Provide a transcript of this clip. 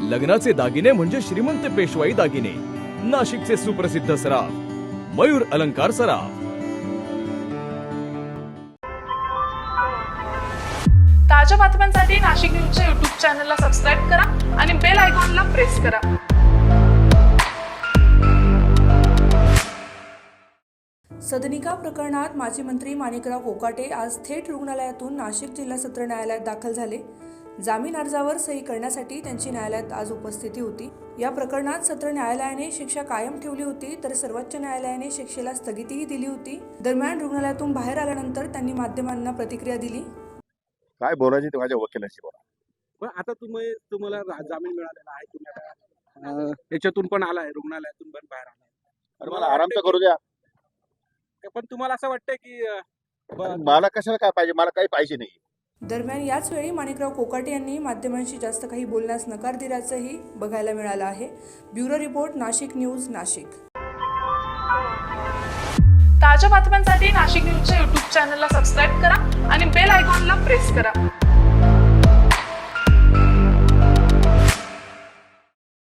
लग्नाचे दागिने म्हणजे श्रीमंत पेशवाई दागिने, नाशिकचे सुप्रसिद्ध सराफ मयूर अलंकार सराफ। ताज्या बातम्यांसाठी नाशिक न्यूजच्या YouTube चॅनलला सबस्क्राईब करा आणि बेल आयकॉनला प्रेस करा। सदनिका प्रकरणात माजी मंत्री माणिकराव कोकाटे आज थेट रुग्णालयातून नाशिक जिल्हा सत्र न्यायालयात दाखल झाले। जामीन अर्जावर सही करण्यासाठी त्यांची न्यायालयात आज उपस्थिती होती। या प्रकरणात सत्र न्यायालयाने शिक्षा कायम ठेवली होती, तर सर्वोच्च न्यायालयाने शिक्षेला स्थगितीही दिली होती। दरम्यान रुग्णालयातून बाहेर आल्यानंतर त्यांनी माध्यमांना प्रतिक्रिया दिली। काय बोलायचे ते माझ्या वकिलाशी बोला। पण आता तुम्हाला जामीन मिळालेला आहे, तुम्ही आता याच्यातून पण आलाय, रुग्णालयातून पण बाहेर आलाय, अरे मला आराम तर करू द्या। पण तुम्हाला असं वाटतंय की मला कशाला काय पाहिजे, मला काही पाहिजे नाही। दरम्यान याच वेळी माणिकराव कोकाटे यांनी माध्यमांशी जास्त काही बोलण्यास नकार दिल्याचंही बघायला मिळालं आहे। Bureau report, Nashik news, Nashik. ताज्या बातम्यांसाठी नाशिक न्यूजच्या YouTube चॅनलला सबस्क्राईब करा आणि बेल आयकॉनला प्रेस करा।